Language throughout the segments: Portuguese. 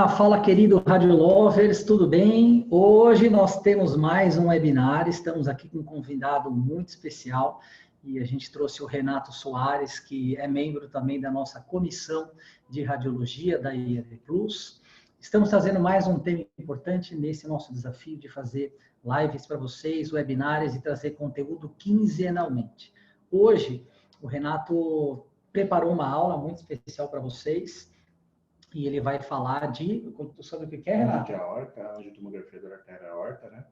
Fala, querido Radio Lovers, tudo bem? Hoje nós temos mais um webinar, estamos aqui com um convidado muito especial e a gente trouxe o Renato Soares, que é membro também da nossa comissão de radiologia da IAD Plus. Estamos trazendo mais um tema importante nesse nosso desafio de fazer lives para vocês, webinars e trazer conteúdo quinzenalmente. Hoje, o Renato preparou uma aula muito especial para vocês. E ele vai falar sobre o que é, Renato? Anjo de aorta, angiotomografia da artéria aorta, né?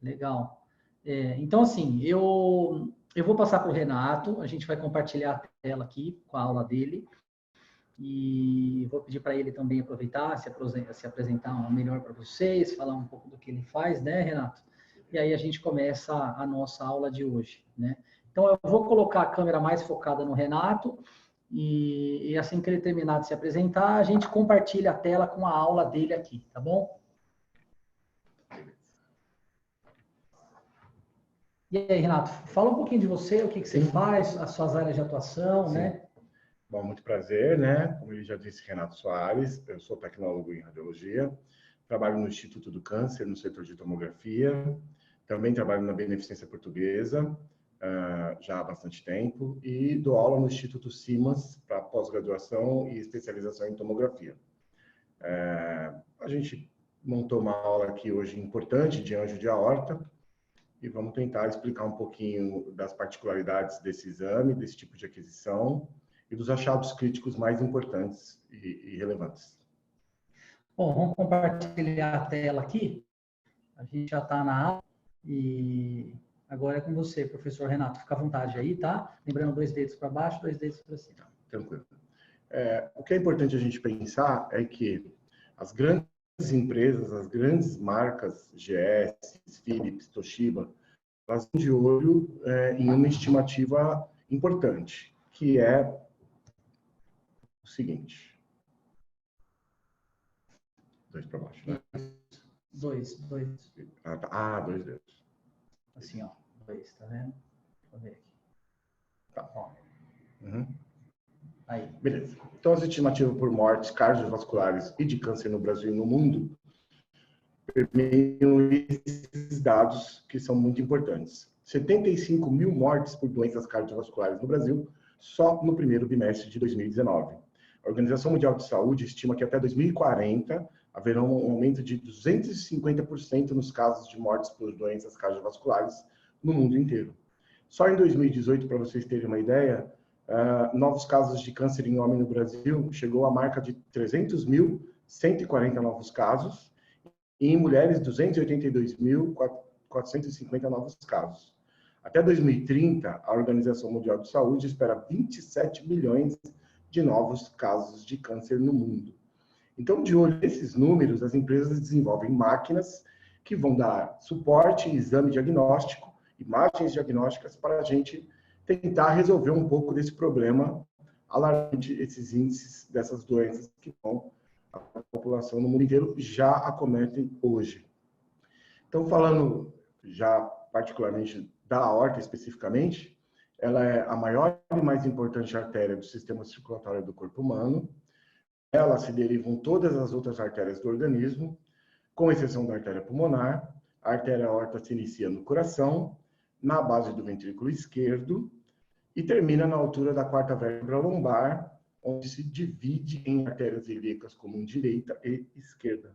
Legal. Então, assim, eu vou passar para o Renato, a gente vai compartilhar a tela aqui com a aula dele. E vou pedir para ele também aproveitar, se apresentar melhor para vocês, falar um pouco do que ele faz, né, Renato? E aí a gente começa a nossa aula de hoje, né? Então, eu vou colocar a câmera mais focada no Renato. E assim que ele terminar de se apresentar, a gente compartilha a tela com a aula dele aqui, tá bom? E aí, Renato, fala um pouquinho de você, o que você faz, as suas áreas de atuação, né? Bom, muito prazer, né? Como ele já disse, Renato Soares, eu sou tecnólogo em radiologia, trabalho no Instituto do Câncer, no setor de tomografia, também trabalho na Beneficência Portuguesa, já há bastante tempo, e dou aula no Instituto Simas para pós-graduação e especialização em tomografia. A gente montou uma aula aqui hoje importante de anjo de aorta e vamos tentar explicar um pouquinho das particularidades desse exame, desse tipo de aquisição e dos achados críticos mais importantes e relevantes. Bom, vamos compartilhar a tela aqui. A gente já está na aula e agora é com você, professor Renato. Fica à vontade aí, tá? Lembrando, 2 dedos para baixo, 2 dedos para cima. Tranquilo. O que é importante a gente pensar é que as grandes empresas, as grandes marcas, GS, Philips, Toshiba, elas estão de olho em uma estimativa importante, que é o seguinte. 2 para baixo, né? 2. 2 dedos. Assim, ó. 2, tá vendo? Deixa eu ver aqui. Tá. Ó. Uhum. Aí. Beleza. Então, as estimativas por mortes cardiovasculares e de câncer no Brasil e no mundo permeiam esses dados que são muito importantes. 75 mil mortes por doenças cardiovasculares no Brasil só no primeiro bimestre de 2019. A Organização Mundial de Saúde estima que até 2040 haverá um aumento de 250% nos casos de mortes por doenças cardiovasculares no mundo inteiro. Só em 2018, para vocês terem uma ideia, novos casos de câncer em homem no Brasil chegou à marca de 300.140 novos casos, e em mulheres, 282.450 novos casos. Até 2030, a Organização Mundial de Saúde espera 27 milhões de novos casos de câncer no mundo. Então, de olho nesses números, as empresas desenvolvem máquinas que vão dar suporte, exame diagnóstico, imagens diagnósticas para a gente tentar resolver um pouco desse problema alarmante, esses índices dessas doenças que vão a população no mundo inteiro já acometem hoje. Então, falando já particularmente da aorta especificamente, ela é a maior e mais importante artéria do sistema circulatório do corpo humano. Ela se derivam todas as outras artérias do organismo, com exceção da artéria pulmonar. A artéria aorta se inicia no coração, na base do ventrículo esquerdo, e termina na altura da quarta vértebra lombar, onde se divide em artérias ilíacas comum direita e esquerda.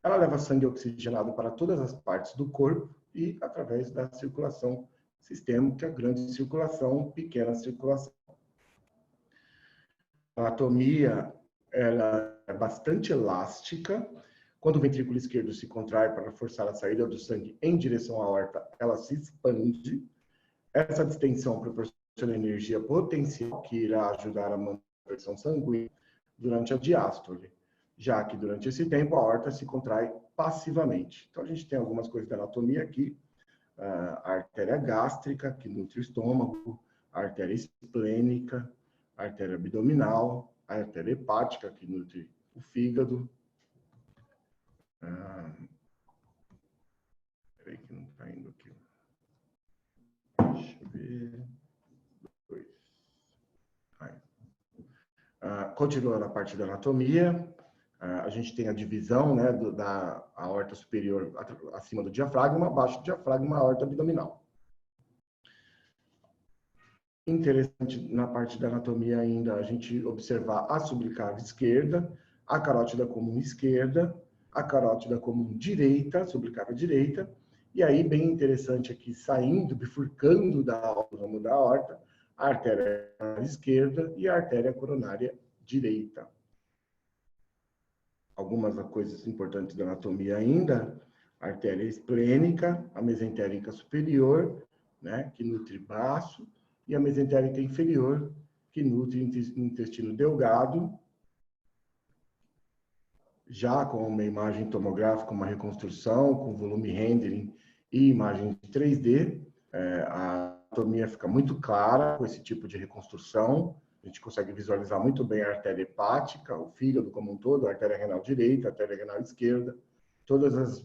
Ela leva sangue oxigenado para todas as partes do corpo e através da circulação sistêmica, grande circulação, pequena circulação. A anatomia ela é bastante elástica. Quando o ventrículo esquerdo se contrai para forçar a saída do sangue em direção à aorta, ela se expande. Essa distensão proporciona energia potencial que irá ajudar a manter a pressão sanguínea durante a diástole, já que durante esse tempo a aorta se contrai passivamente. Então a gente tem algumas coisas da anatomia aqui, a artéria gástrica, que nutre o estômago, a artéria esplênica, a artéria abdominal, a artéria hepática, que nutre o fígado. Peraí que não está indo aqui. Deixa eu ver. Continuando a parte da anatomia, A gente tem a divisão, né, da aorta superior acima do diafragma, abaixo do diafragma, a aorta abdominal. Interessante na parte da anatomia ainda a gente observar a subclave esquerda, a carótida comum esquerda, a carótida comum direita, subclave direita, e aí bem interessante aqui, saindo, bifurcando do ramo da aorta, a artéria esquerda e a artéria coronária direita. Algumas coisas importantes da anatomia ainda, a artéria esplênica, a mesentérica superior, né, que nutre baço, e a mesentérica inferior, que nutre intestino delgado, já com uma imagem tomográfica, uma reconstrução, com volume rendering e imagem 3D, a anatomia fica muito clara com esse tipo de reconstrução. A gente consegue visualizar muito bem a artéria hepática, o fígado como um todo, a artéria renal direita, a artéria renal esquerda, todas as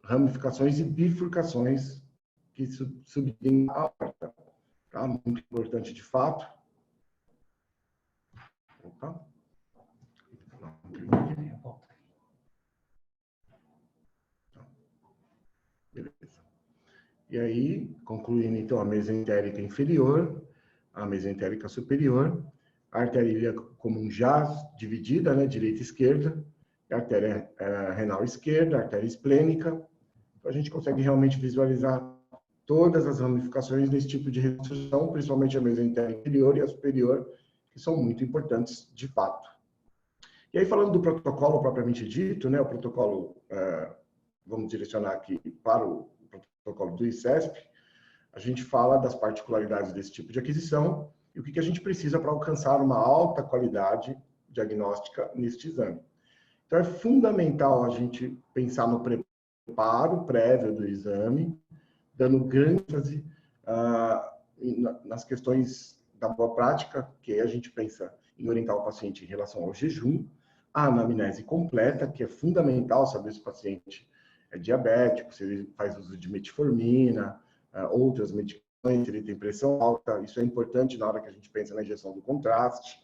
ramificações e bifurcações que subtêm a aorta. Tá? Muito importante de fato. Opa. Beleza. E aí, concluindo então a mesentérica inferior, a mesentérica superior, a artéria comum já dividida, né, direita e esquerda, a artéria renal esquerda, a artéria esplênica. Então, a gente consegue realmente visualizar todas as ramificações desse tipo de reconstrução, principalmente a mesentérica inferior e a superior, que são muito importantes de fato. E aí, falando do protocolo propriamente dito, né, o protocolo, vamos direcionar aqui para o protocolo do ICESP, a gente fala das particularidades desse tipo de aquisição e o que a gente precisa para alcançar uma alta qualidade diagnóstica neste exame. Então, é fundamental a gente pensar no preparo prévio do exame, dando grande ênfase nas questões da boa prática, que a gente pensa em orientar o paciente em relação ao jejum, a anamnese completa, que é fundamental saber se o paciente é diabético, se ele faz uso de metformina, outras medicações, se ele tem pressão alta. Isso é importante na hora que a gente pensa na injeção do contraste.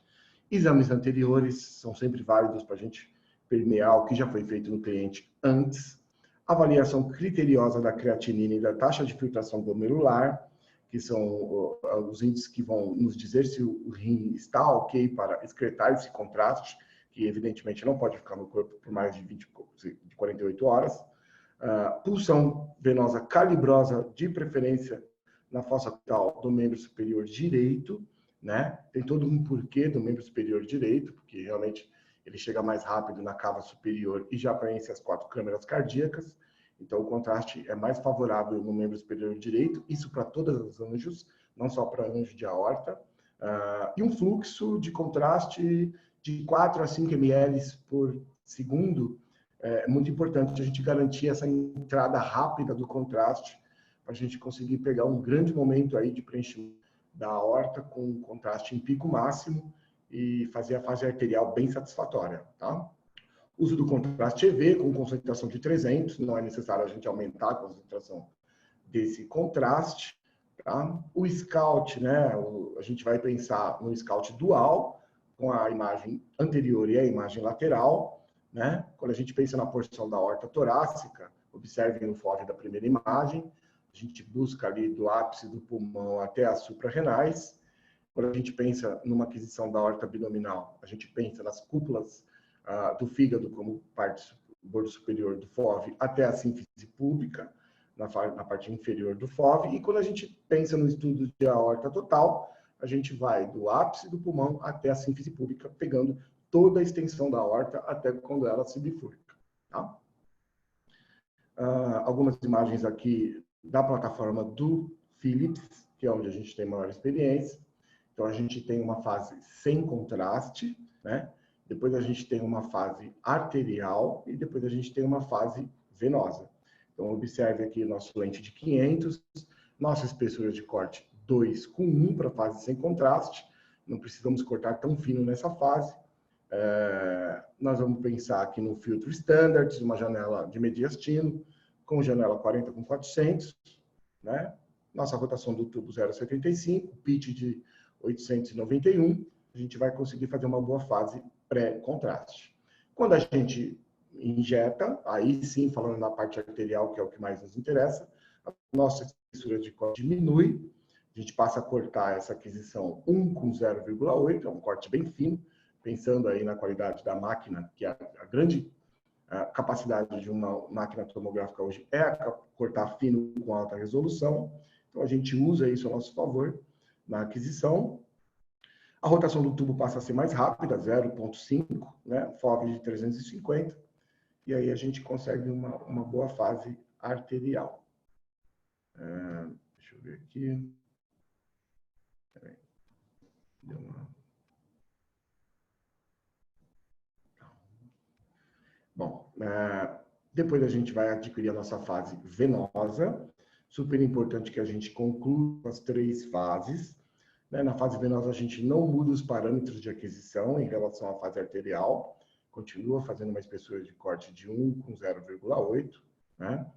Exames anteriores são sempre válidos para a gente permear o que já foi feito no cliente antes. Avaliação criteriosa da creatinina e da taxa de filtração glomerular, que são os índices que vão nos dizer se o rim está ok para excretar esse contraste, que evidentemente não pode ficar no corpo por mais de 48 horas. Pulsão venosa calibrosa, de preferência na fossa occipital do membro superior direito, né? Tem todo um porquê do membro superior direito, porque realmente ele chega mais rápido na cava superior e já preenche as 4 câmeras cardíacas. Então, o contraste é mais favorável no membro superior direito, isso para todas as anjos, não só para anjo de aorta. E um fluxo de contraste de 4 a 5 ml por segundo. É muito importante a gente garantir essa entrada rápida do contraste, para a gente conseguir pegar um grande momento aí de preenchimento da aorta com contraste em pico máximo e fazer a fase arterial bem satisfatória, tá? Uso do contraste EV com concentração de 300, não é necessário a gente aumentar a concentração desse contraste, tá? O scout, né? A gente vai pensar no scout dual, com a imagem anterior e a imagem lateral, né? Quando a gente pensa na porção da aorta torácica, observe no FOV da primeira imagem, a gente busca ali do ápice do pulmão até as suprarrenais. Quando a gente pensa numa aquisição da aorta abdominal, a gente pensa nas cúpulas do fígado como parte do bordo superior do FOV até a sínfise pública, na parte inferior do FOV. E quando a gente pensa no estudo de aorta total, a gente vai do ápice do pulmão até a sínfise pública, pegando toda a extensão da aorta até quando ela se bifurca. Tá? Algumas imagens aqui da plataforma do Philips, que é onde a gente tem maior experiência. Então, a gente tem uma fase sem contraste, né? Depois a gente tem uma fase arterial e depois a gente tem uma fase venosa. Então, observe aqui nosso lente de 500, nossa espessura de corte 2:1 para fase sem contraste. Não precisamos cortar tão fino nessa fase. Nós vamos pensar aqui no filtro standard, uma janela de mediastino, com janela 40/400, né? Nossa rotação do tubo 0,75, pitch de 891. A gente vai conseguir fazer uma boa fase pré-contraste. Quando a gente injeta, aí sim, falando na parte arterial, que é o que mais nos interessa, a nossa espessura de corte diminui, a gente passa a cortar essa aquisição 1 com 0,8, é um corte bem fino, pensando aí na qualidade da máquina, que a grande capacidade de uma máquina tomográfica hoje é cortar fino com alta resolução, então a gente usa isso a nosso favor na aquisição. A rotação do tubo passa a ser mais rápida, 0,5, né? FOV de 350, e aí a gente consegue uma boa fase arterial. Deixa eu ver aqui. Deu uma... Bom, depois a gente vai adquirir a nossa fase venosa. Super importante que a gente conclua as 3 fases. Na fase venosa, a gente não muda os parâmetros de aquisição em relação à fase arterial. Continua fazendo uma espessura de corte de 1 com 0,8. Né?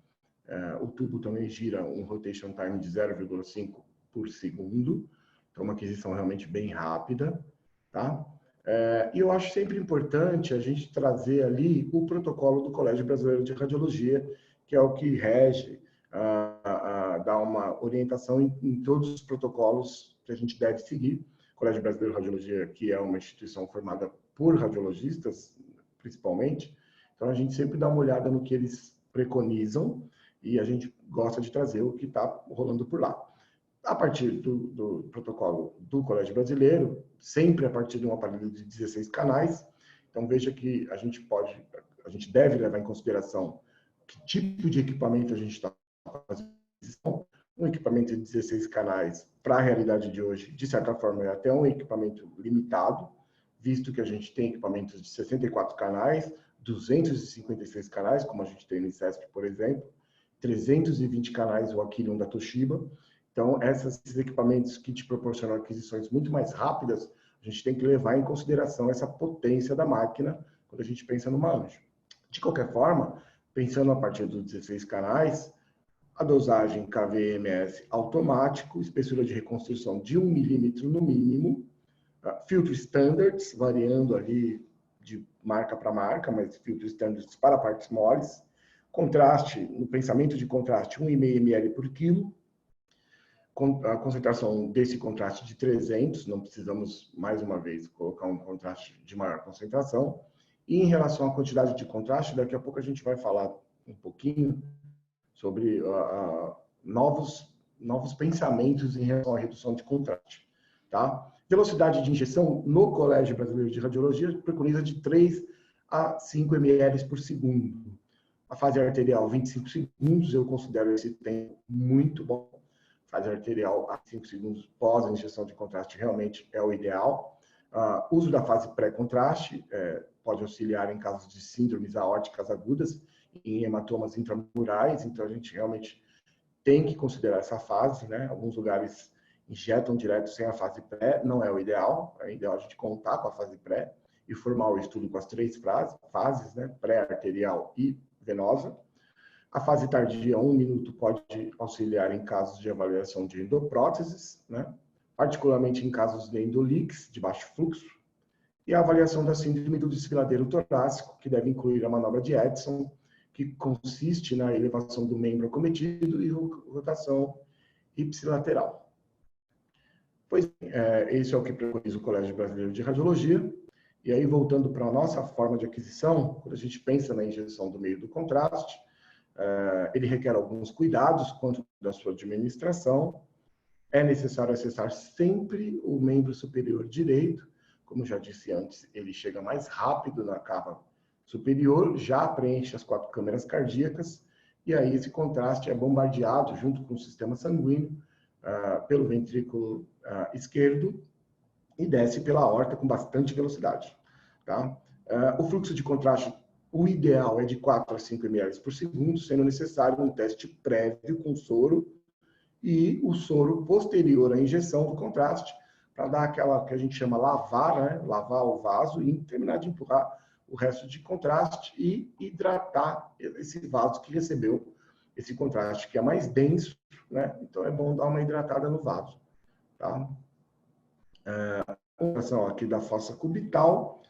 O tubo também gira um rotation time de 0,5 por segundo. Então, uma aquisição realmente bem rápida. Tá? E eu acho sempre importante a gente trazer ali o protocolo do Colégio Brasileiro de Radiologia, que é o que rege, dá uma orientação em todos os protocolos que a gente deve seguir. O Colégio Brasileiro de Radiologia, que é uma instituição formada por radiologistas, principalmente, então a gente sempre dá uma olhada no que eles preconizam e a gente gosta de trazer o que está rolando por lá. A partir do protocolo do Colégio Brasileiro, sempre a partir de um aparelho de 16 canais. Então, veja que a gente deve levar em consideração que tipo de equipamento a gente está fazendo. Um equipamento de 16 canais, para a realidade de hoje, de certa forma, é até um equipamento limitado, visto que a gente tem equipamentos de 64 canais, 256 canais, como a gente tem no ICESP, por exemplo, 320 canais, o Aquilion da Toshiba. Então, esses equipamentos que te proporcionam aquisições muito mais rápidas, a gente tem que levar em consideração essa potência da máquina quando a gente pensa no manejo. De qualquer forma, pensando a partir dos 16 canais, a dosagem KVMS automático, espessura de reconstrução de 1 milímetro no mínimo, filtro standards, variando ali de marca para marca, mas filtro standards para partes moles, contraste, no pensamento de contraste, 1,5 ml por quilo, a concentração desse contraste de 300, não precisamos, mais uma vez, colocar um contraste de maior concentração. E em relação à quantidade de contraste, daqui a pouco a gente vai falar um pouquinho sobre novos pensamentos em relação à redução de contraste. Tá? Velocidade de injeção no Colégio Brasileiro de Radiologia preconiza de 3 a 5 ml por segundo. A fase arterial, 25 segundos, eu considero esse tempo muito bom. Fase arterial a 5 segundos pós a injeção de contraste realmente é o ideal. Uso da fase pré-contraste pode auxiliar em casos de síndromes aórticas agudas e em hematomas intramurais, então a gente realmente tem que considerar essa fase, né? Alguns lugares injetam direto sem a fase pré, não é o ideal, é ideal a gente contar com a fase pré e formar o estudo com as 3 fases, né? Pré-arterial e venosa. A fase tardia, 1 minuto, pode auxiliar em casos de avaliação de endopróteses, né? Particularmente em casos de endolix, de baixo fluxo, e a avaliação da síndrome do desfiladeiro torácico, que deve incluir a manobra de Edson, que consiste na elevação do membro acometido e rotação ipsilateral. Pois esse é o que preconiza o Colégio Brasileiro de Radiologia. E aí, voltando para a nossa forma de aquisição, quando a gente pensa na injeção do meio do contraste, ele requer alguns cuidados quanto da sua administração. É necessário acessar sempre o membro superior direito. Como já disse antes, ele chega mais rápido na cava superior, já preenche as 4 câmeras cardíacas, e aí esse contraste é bombardeado junto com o sistema sanguíneo pelo ventrículo esquerdo e desce pela aorta com bastante velocidade. Tá? O fluxo de contraste, o ideal é de 4 a 5 ml por segundo, sendo necessário um teste prévio com soro e o soro posterior à injeção do contraste, para dar aquela que a gente chama lavar, né? Lavar o vaso e terminar de empurrar o resto de contraste e hidratar esse vaso que recebeu esse contraste, que é mais denso, né? Então é bom dar uma hidratada no vaso. Tá? A relação aqui da fossa cubital,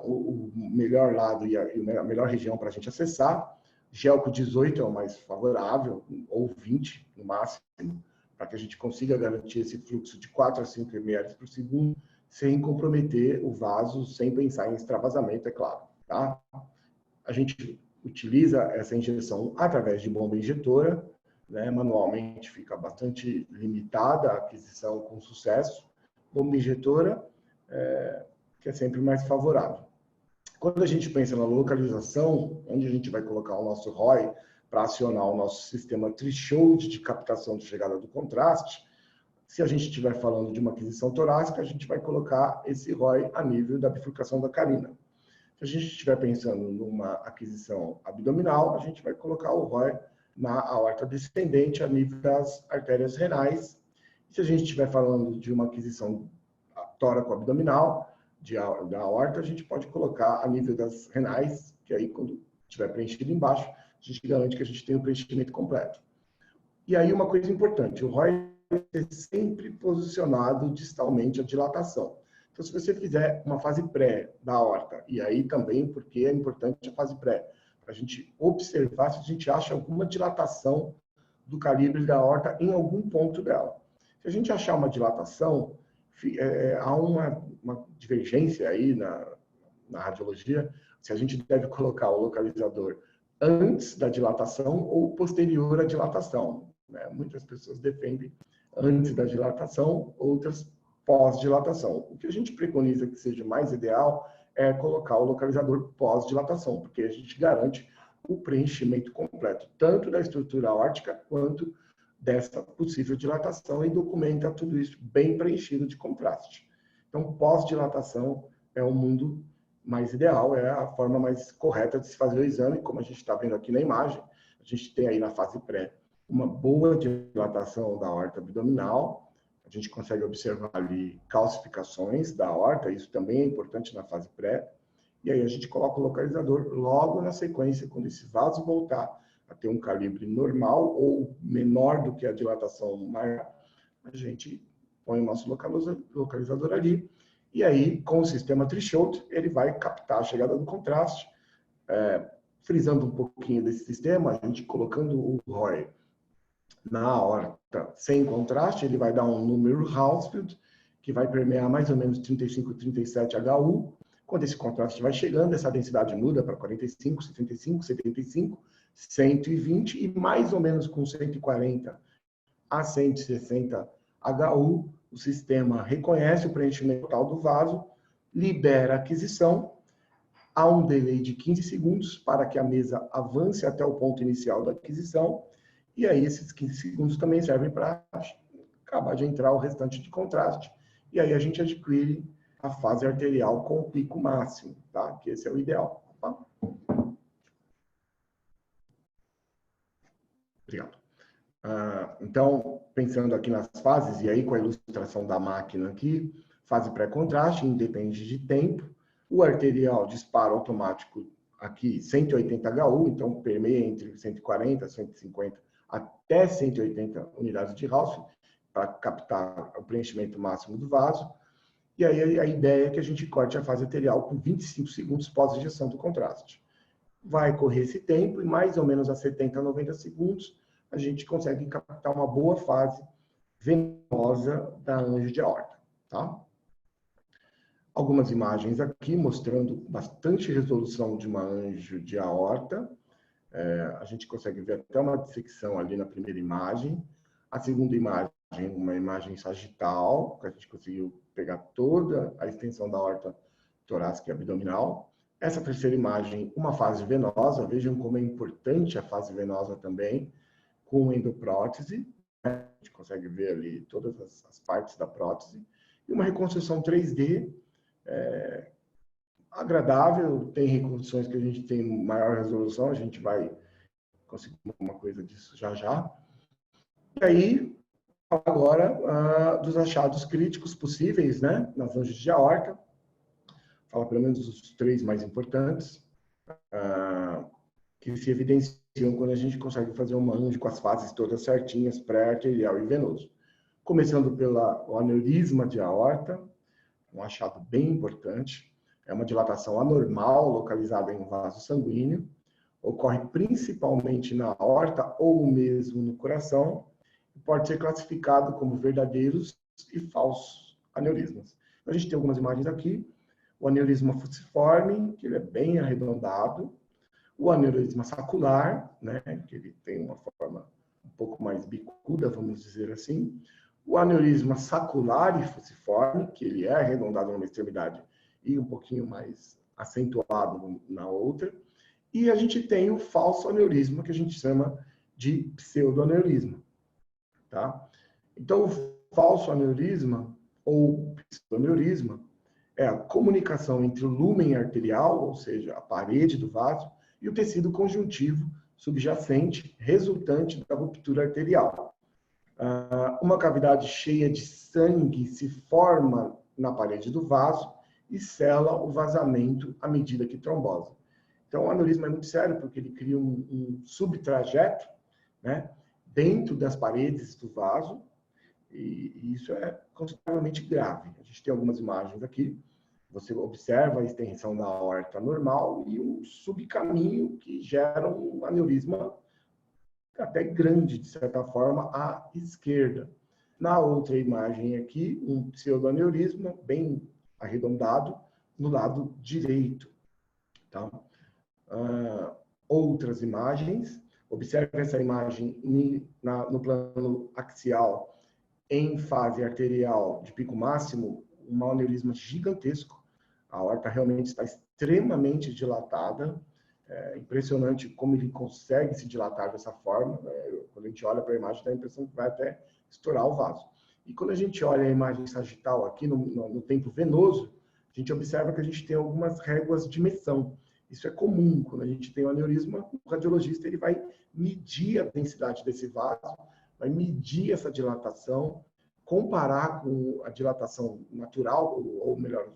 o melhor lado e a melhor região para a gente acessar. Gel com 18 é o mais favorável, ou 20 no máximo, para que a gente consiga garantir esse fluxo de 4 a 5 ml por segundo, sem comprometer o vaso, sem pensar em extravasamento, é claro. Tá? A gente utiliza essa injeção através de bomba injetora, né? Manualmente fica bastante limitada a aquisição com sucesso. Bomba injetora, que é sempre mais favorável. Quando a gente pensa na localização, onde a gente vai colocar o nosso ROI para acionar o nosso sistema threshold de captação de chegada do contraste, se a gente estiver falando de uma aquisição torácica, a gente vai colocar esse ROI a nível da bifurcação da carina. Se a gente estiver pensando numa aquisição abdominal, a gente vai colocar o ROI na aorta descendente a nível das artérias renais. Se a gente estiver falando de uma aquisição tóraco-abdominal, da aorta, a gente pode colocar a nível das renais, que aí quando estiver preenchido embaixo, a gente garante que a gente tem o preenchimento completo. E aí uma coisa importante, o ROI vai ser sempre posicionado distalmente à dilatação. Então, se você fizer uma fase pré da aorta, e aí também porque é importante a fase pré, para a gente observar se a gente acha alguma dilatação do calibre da aorta em algum ponto dela. Se a gente achar uma dilatação, há uma divergência aí na radiologia, se a gente deve colocar o localizador antes da dilatação ou posterior à dilatação. Né? Muitas pessoas defendem antes da dilatação, outras pós-dilatação. O que a gente preconiza que seja mais ideal é colocar o localizador pós-dilatação, porque a gente garante o preenchimento completo, tanto da estrutura aórtica quanto dessa possível dilatação e documenta tudo isso bem preenchido de contraste. Então, pós-dilatação é o mundo mais ideal, é a forma mais correta de se fazer o exame, como a gente está vendo aqui na imagem. A gente tem aí na fase pré uma boa dilatação da aorta abdominal, a gente consegue observar ali calcificações da aorta, isso também é importante na fase pré, e aí a gente coloca o localizador logo na sequência, quando esse vaso voltar a ter um calibre normal ou menor do que a dilatação maior, a gente põe o nosso localizador ali, e aí, com o sistema threshold, ele vai captar a chegada do contraste, frisando um pouquinho desse sistema, a gente colocando o ROI na aorta sem contraste, ele vai dar um número Hounsfield, que vai permear mais ou menos 35, 37 HU. Quando esse contraste vai chegando, essa densidade muda para 45, 75, 75, 120 e mais ou menos com 140 a 160 HU, o sistema reconhece o preenchimento total do vaso, libera a aquisição, há um delay de 15 segundos para que a mesa avance até o ponto inicial da aquisição, e aí esses 15 segundos também servem para acabar de entrar o restante de contraste, e aí a gente adquire a fase arterial com o pico máximo, tá? Que esse é o ideal. Tá? Obrigado. Então, pensando aqui nas fases, e aí com a ilustração da máquina aqui, fase pré-contraste, independe de tempo, o arterial disparo automático aqui 180 HU, então permeia entre 140, 150 até 180 unidades de Hounsfield, para captar o preenchimento máximo do vaso, e aí a ideia é que a gente corte a fase arterial com 25 segundos pós-injeção do contraste. Vai correr esse tempo e mais ou menos a 70 a 90 segundos, a gente consegue captar uma boa fase venosa da anjo de aorta, tá? Algumas imagens aqui mostrando bastante resolução de uma anjo de aorta. A gente consegue ver até uma dissecção ali na primeira imagem. A segunda imagem, uma imagem sagital, que a gente conseguiu pegar toda a extensão da aorta torácica e abdominal. Essa terceira imagem, uma fase venosa. Vejam como é importante a fase venosa também, com endoprótese, né? A gente consegue ver ali todas as partes da prótese, e uma reconstrução 3D agradável, tem reconstruções que a gente tem maior resolução, a gente vai conseguir uma coisa disso já já. E aí, agora, dos achados críticos possíveis, né, nas anjos de aorta, fala pelo menos os 3 mais importantes, que se evidenciam quando a gente consegue fazer uma anjo com as fases todas certinhas, pré-arterial e venoso. Começando pelo aneurisma de aorta, um achado bem importante. É uma dilatação anormal localizada em um vaso sanguíneo, ocorre principalmente na aorta ou mesmo no coração, e pode ser classificado como verdadeiros e falsos aneurismas. A gente tem algumas imagens aqui. O aneurisma fusiforme, que ele é bem arredondado. O aneurisma sacular, né, que ele tem uma forma um pouco mais bicuda, vamos dizer assim. O aneurisma sacular e fusiforme, que ele é arredondado numa extremidade e um pouquinho mais acentuado na outra. E a gente tem o falso aneurisma, que a gente chama de pseudoaneurisma. Tá? Então, o falso aneurisma ou pseudoaneurisma é a comunicação entre o lúmen arterial, ou seja, a parede do vaso, e o tecido conjuntivo subjacente, resultante da ruptura arterial. Uma cavidade cheia de sangue se forma na parede do vaso e sela o vazamento à medida que trombosa. Então, o aneurisma é muito sério porque ele cria um subtrajeto, né, dentro das paredes do vaso, e isso é consideravelmente grave. A gente tem algumas imagens aqui. Você observa a extensão da aorta normal e um subcaminho que gera um aneurisma até grande, de certa forma, à esquerda. Na outra imagem aqui, um pseudoaneurisma bem arredondado no lado direito. Tá? Outras imagens, observe essa imagem no plano axial, em fase arterial de pico máximo, um aneurisma gigantesco. A aorta realmente está extremamente dilatada. É impressionante como ele consegue se dilatar dessa forma. Quando a gente olha para a imagem, dá a impressão que vai até estourar o vaso. E quando a gente olha a imagem sagital aqui no tempo venoso, a gente observa que a gente tem algumas réguas de medição. Isso é comum. Quando a gente tem um aneurisma, o radiologista ele vai medir a densidade desse vaso, vai medir essa dilatação, comparar com a dilatação natural, ou melhor,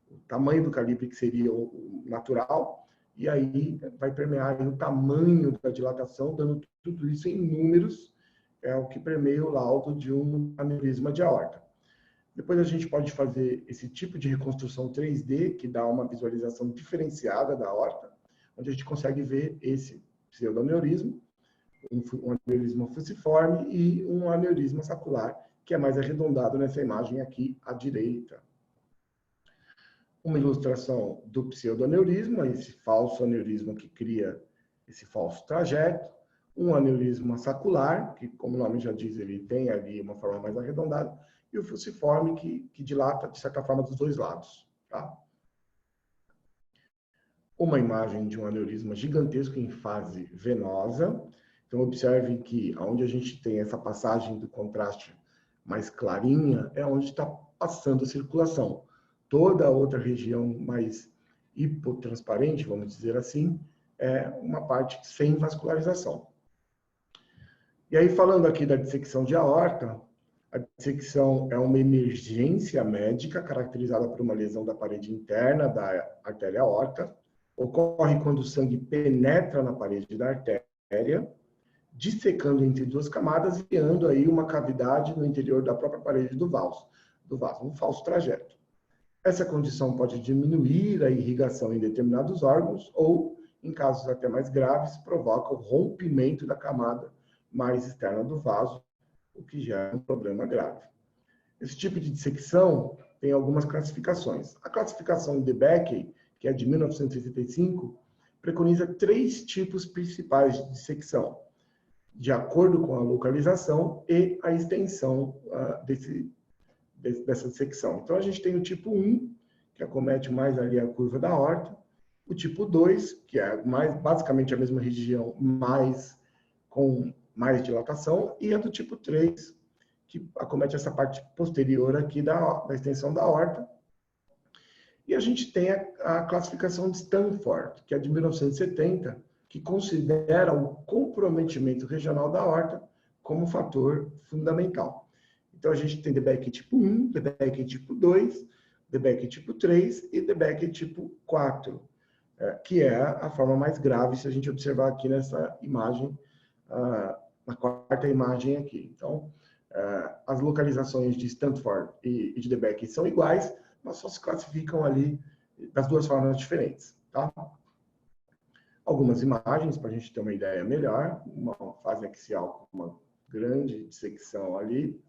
o tamanho do calibre que seria o natural, e aí vai permear o tamanho da dilatação, dando tudo isso em números, é o que permeia o laudo de um aneurisma de aorta. Depois a gente pode fazer esse tipo de reconstrução 3D, que dá uma visualização diferenciada da aorta, onde a gente consegue ver esse pseudoaneurisma, um aneurisma fusiforme e um aneurisma sacular, que é mais arredondado nessa imagem aqui à direita. Uma ilustração do pseudoaneurisma, esse falso aneurisma que cria esse falso trajeto, um aneurisma sacular, que, como o nome já diz, ele tem ali uma forma mais arredondada, e o fusiforme, que dilata, de certa forma, dos dois lados. Tá? Uma imagem de um aneurisma gigantesco em fase venosa. Então, observem que onde a gente tem essa passagem do contraste mais clarinha, é onde está passando a circulação. Toda a outra região mais hipotransparente, vamos dizer assim, é uma parte sem vascularização. E aí, falando aqui da dissecção de aorta, a dissecção é uma emergência médica caracterizada por uma lesão da parede interna da artéria aorta. Ocorre quando o sangue penetra na parede da artéria, dissecando entre duas camadas e criando aí uma cavidade no interior da própria parede do vaso, um falso trajeto. Essa condição pode diminuir a irrigação em determinados órgãos ou, em casos até mais graves, provoca o rompimento da camada mais externa do vaso, o que gera um problema grave. Esse tipo de dissecção tem algumas classificações. A classificação de Beckey, que é de 1985, preconiza 3 tipos principais de dissecção, de acordo com a localização e a extensão dessa dissecção. Então, a gente tem o tipo 1, que acomete mais ali a curva da aorta, o tipo 2, que é basicamente a mesma região, mas com mais dilatação, e a do tipo 3, que acomete essa parte posterior aqui da extensão da aorta. E a gente tem a classificação de Stanford, que é de 1970, que considera o comprometimento regional da aorta como fator fundamental. Então, a gente tem DBEC tipo 1, DBEC tipo 2, DBEC tipo 3 e DBEC tipo 4, que é a forma mais grave, se a gente observar aqui nessa imagem, na quarta imagem aqui. Então, as localizações de Stanford e de DBEC são iguais, mas só se classificam ali das duas formas diferentes, tá? Algumas imagens para a gente ter uma ideia melhor, uma fase axial com uma grande dissecção ali,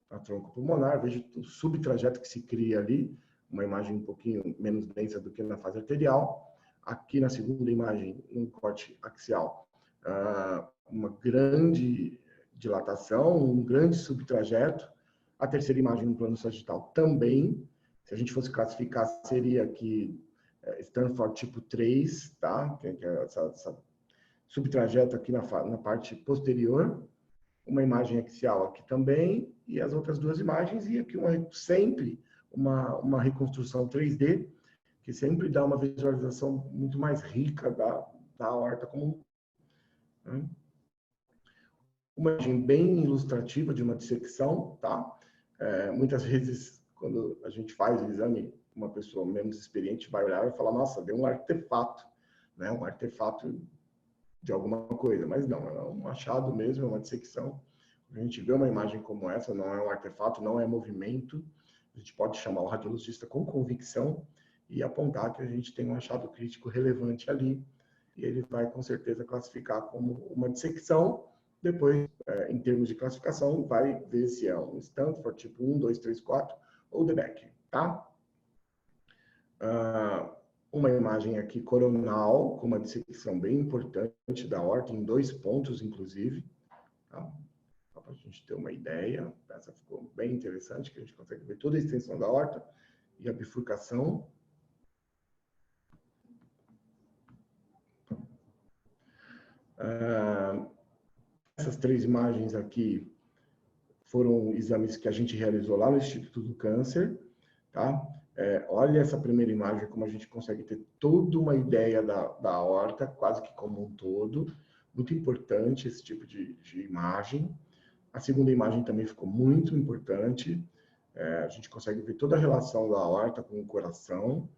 a tronco pulmonar, veja o subtrajeto que se cria ali, uma imagem um pouquinho menos densa do que na fase arterial. Aqui na segunda imagem, um corte axial, uma grande dilatação, um grande subtrajeto. A terceira imagem no plano sagital também, se a gente fosse classificar, seria aqui Stanford tipo 3, tá? Tem essa subtrajeto aqui na parte posterior. Uma imagem axial aqui também, e as outras duas imagens, e aqui sempre uma reconstrução 3D, que sempre dá uma visualização muito mais rica da aorta como né? Uma imagem bem ilustrativa de uma dissecção, tá? Muitas vezes, quando a gente faz o exame, uma pessoa menos experiente vai olhar e falar, nossa, deu um artefato, né? Um artefato de alguma coisa, mas não, é um achado mesmo, é uma dissecção. A gente vê uma imagem como essa, não é um artefato, não é movimento, a gente pode chamar o radiologista com convicção e apontar que a gente tem um achado crítico relevante ali, e ele vai com certeza classificar como uma dissecção. Depois, em termos de classificação, vai ver se é um Stanford tipo 1, 2, 3, 4 ou The Beck, tá? Uma imagem aqui coronal, com uma dissecção bem importante da aorta, em 2 pontos, inclusive. Tá? Só para a gente ter uma ideia. Essa ficou bem interessante, que a gente consegue ver toda a extensão da aorta e a bifurcação. Essas 3 imagens aqui foram exames que a gente realizou lá no Instituto do Câncer. Tá? Olha essa primeira imagem, como a gente consegue ter toda uma ideia da aorta, quase que como um todo. Muito importante esse tipo de imagem. A segunda imagem também ficou muito importante. A gente consegue ver toda a relação da aorta com o coração.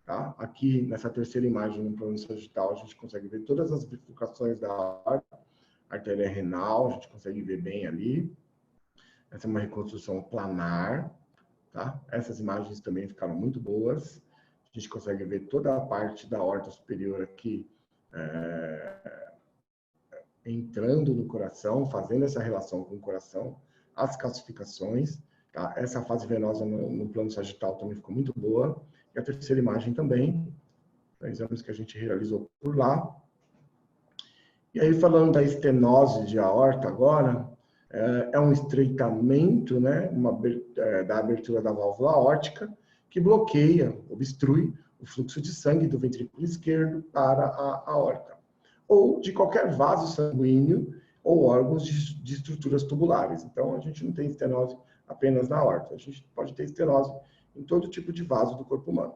Tá? Aqui, nessa terceira imagem, no plano sagital, a gente consegue ver todas as bifurcações da aorta, artéria renal, a gente consegue ver bem ali. Essa é uma reconstrução planar. Tá? Essas imagens também ficaram muito boas. A gente consegue ver toda a parte da aorta superior aqui entrando no coração, fazendo essa relação com o coração, as calcificações. Tá? Essa fase venosa no plano sagital também ficou muito boa. E a terceira imagem também, exames que a gente realizou por lá. E aí, falando da estenose de aorta agora, é um estreitamento, né, da abertura da válvula aórtica, que bloqueia, obstrui o fluxo de sangue do ventrículo esquerdo para a aorta, ou de qualquer vaso sanguíneo ou órgãos de estruturas tubulares. Então, a gente não tem estenose apenas na aorta, a gente pode ter estenose em todo tipo de vaso do corpo humano.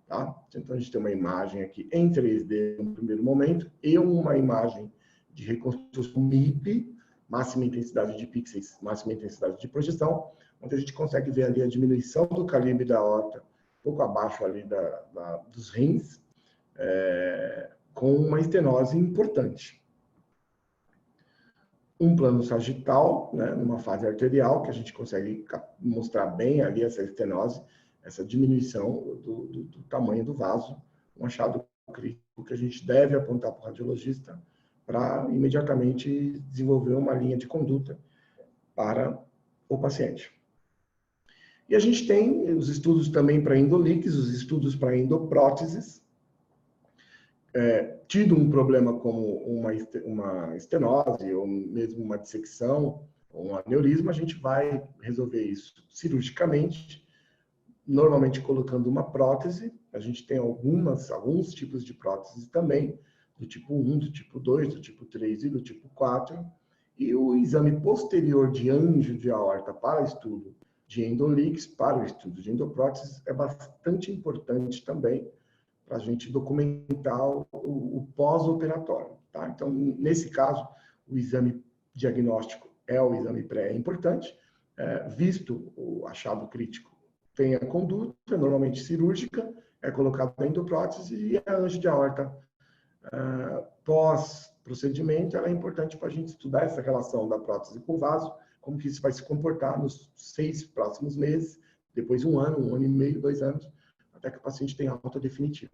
Tá? Então, a gente tem uma imagem aqui em 3D no primeiro momento e uma imagem de reconstrução MIP, máxima intensidade de pixels, máxima intensidade de projeção, onde a gente consegue ver ali a diminuição do calibre da aorta, um pouco abaixo ali dos rins, com uma estenose importante. Um plano sagital, né, numa fase arterial, que a gente consegue mostrar bem ali essa estenose, essa diminuição do tamanho do vaso, um achado crítico que a gente deve apontar para o radiologista para imediatamente desenvolver uma linha de conduta para o paciente. E a gente tem os estudos também para endolíquidos, os estudos para endopróteses. Tido um problema como uma estenose, ou mesmo uma dissecção, ou um aneurisma, a gente vai resolver isso cirurgicamente, normalmente colocando uma prótese. A gente tem alguns tipos de próteses também, do tipo 1, do tipo 2, do tipo 3 e do tipo 4. E o exame posterior de anjo de aorta para estudo de endolix, para o estudo de endopróteses, é bastante importante também para a gente documentar o pós-operatório. Tá? Então, nesse caso, o exame diagnóstico é o exame pré importante, visto o achado crítico, tem a conduta, normalmente cirúrgica, é colocado a endoprótese e a anjo de aorta pós-procedimento, ela é importante para a gente estudar essa relação da prótese com o vaso, como que isso vai se comportar nos 6 próximos meses, depois 1 ano, 1 ano e meio, 2 anos, até que o paciente tenha alta definitiva.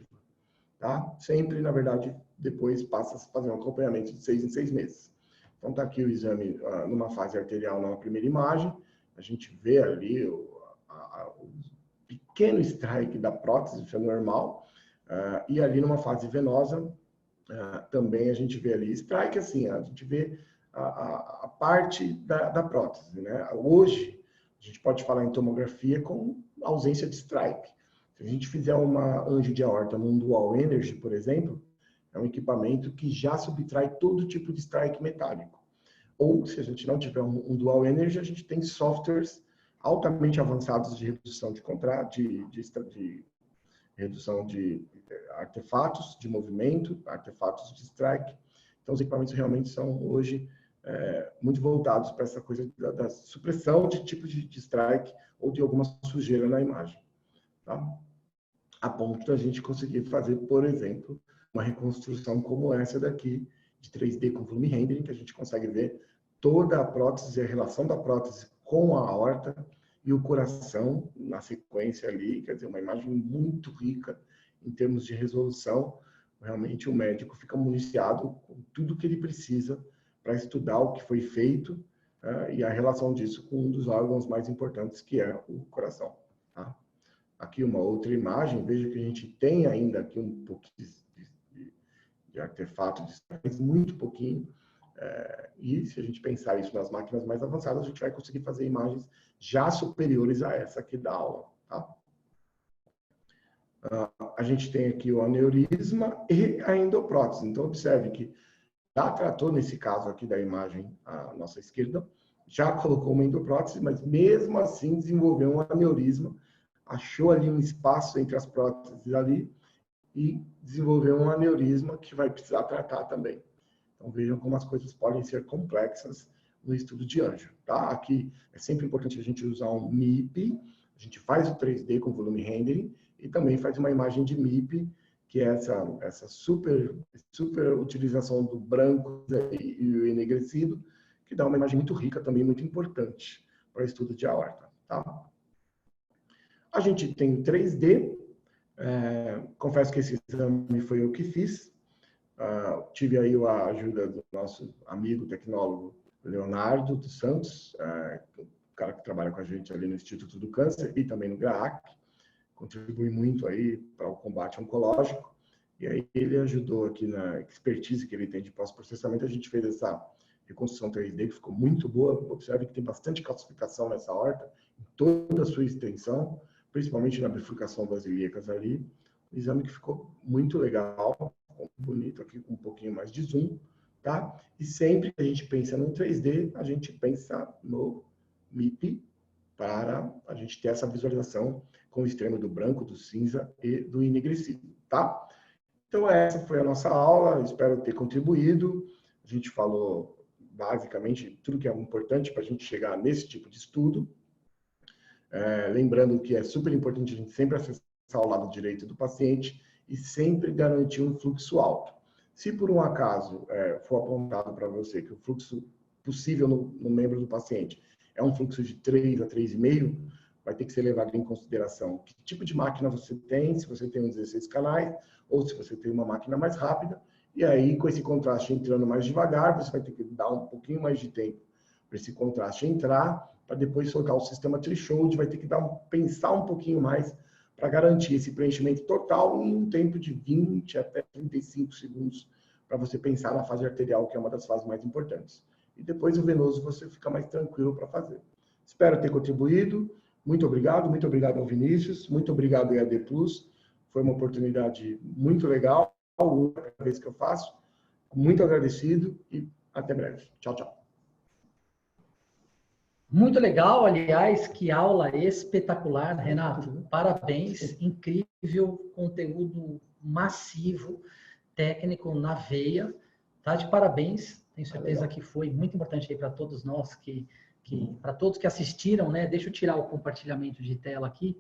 Tá? Sempre, na verdade, depois passa a fazer um acompanhamento de 6 em 6 meses. Então, está aqui o exame numa fase arterial, numa primeira imagem. A gente vê ali o pequeno strike da prótese, isso é normal. E ali numa fase venosa, também a gente vê ali strike, assim, a gente vê a parte da prótese, né? Hoje, a gente pode falar em tomografia com ausência de strike. Se a gente fizer uma anjo de aorta num dual energy, por exemplo, é um equipamento que já subtrai todo tipo de strike metálico. Ou, se a gente não tiver um dual energy, a gente tem softwares altamente avançados de redução de redução de artefatos de movimento, artefatos de strike. Então, os equipamentos realmente são, hoje, muito voltados para essa coisa da supressão de tipo de strike ou de alguma sujeira na imagem. Tá? A ponto da gente conseguir fazer, por exemplo, uma reconstrução como essa daqui, de 3D com volume rendering, que a gente consegue ver toda a prótese, a relação da prótese com a aorta e o coração na sequência ali, quer dizer, uma imagem muito rica em termos de resolução. Realmente o médico fica municiado com tudo que ele precisa para estudar o que foi feito e a relação disso com um dos órgãos mais importantes, que é o coração. Tá? Aqui uma outra imagem, veja que a gente tem ainda aqui um pouquinho de artefato, mas muito pouquinho. E se a gente pensar isso nas máquinas mais avançadas, a gente vai conseguir fazer imagens já superiores a essa aqui da aula. Tá? A gente tem aqui o aneurisma e a endoprótese. Então, observe que já tratou, nesse caso aqui da imagem à nossa esquerda, já colocou uma endoprótese, mas mesmo assim desenvolveu um aneurisma, achou ali um espaço entre as próteses ali e desenvolveu um aneurisma que vai precisar tratar também. Então, vejam como as coisas podem ser complexas no estudo de anjo. Tá? Aqui é sempre importante a gente usar um MIP, a gente faz o 3D com volume rendering e também faz uma imagem de MIP, que é essa super utilização do branco e o enegrecido, que dá uma imagem muito rica também, muito importante para o estudo de aorta. Tá? A gente tem o 3D, confesso que esse exame foi eu que fiz, tive aí a ajuda do nosso amigo tecnólogo Leonardo dos Santos, o cara que trabalha com a gente ali no Instituto do Câncer e também no GRAAC, contribui muito aí para o combate oncológico, e aí ele ajudou aqui na expertise que ele tem de pós-processamento. A gente fez essa reconstrução 3D que ficou muito boa. Observe que tem bastante calcificação nessa aorta, em toda a sua extensão, principalmente na bifurcação das ilíacas ali. Um exame que ficou muito legal, bonito aqui com um pouquinho mais de zoom, tá? E sempre que a gente pensa no 3D, a gente pensa no MIP, para a gente ter essa visualização com o extremo do branco, do cinza e do enegrecido, tá? Então, essa foi a nossa aula, espero ter contribuído. A gente falou, basicamente, tudo que é importante para a gente chegar nesse tipo de estudo. Lembrando que é super importante a gente sempre acessar o lado direito do paciente e sempre garantir um fluxo alto. Se por um acaso for apontado para você que o fluxo possível no membro do paciente é um fluxo de 3 a 3,5, vai ter que ser levado em consideração que tipo de máquina você tem, se você tem um 16 canais, ou se você tem uma máquina mais rápida, e aí com esse contraste entrando mais devagar, você vai ter que dar um pouquinho mais de tempo para esse contraste entrar, para depois soltar o sistema threshold, vai ter que pensar um pouquinho mais para garantir esse preenchimento total em um tempo de 20 até 35 segundos, para você pensar na fase arterial, que é uma das fases mais importantes. E depois o venoso você fica mais tranquilo para fazer. Espero ter contribuído. Muito obrigado ao Vinícius, muito obrigado ao EAD Plus. Foi uma oportunidade muito legal, a única vez que eu faço. Muito agradecido e até breve. Tchau, tchau. Muito legal, aliás, que aula espetacular, Renato. Parabéns, incrível conteúdo massivo, técnico na veia. Tá de parabéns. Tenho certeza que foi muito importante aí para todos nós, para todos que assistiram, né? Deixa eu tirar o compartilhamento de tela aqui.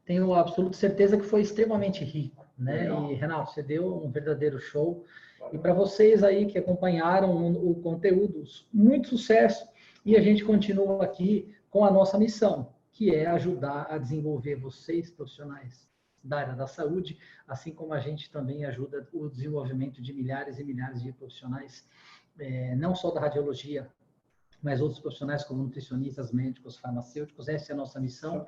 Tenho absoluta certeza que foi extremamente rico, né? E, Renato, você deu um verdadeiro show. E para vocês aí que acompanharam o conteúdo, muito sucesso. E a gente continua aqui com a nossa missão, que é ajudar a desenvolver vocês, profissionais da área da saúde, assim como a gente também ajuda o desenvolvimento de milhares e milhares de profissionais, não só da radiologia, mas outros profissionais como nutricionistas, médicos, farmacêuticos. Essa é a nossa missão,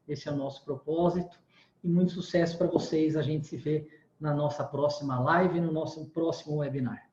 esse é o nosso propósito, e muito sucesso para vocês. A gente se vê na nossa próxima live, no nosso próximo webinar.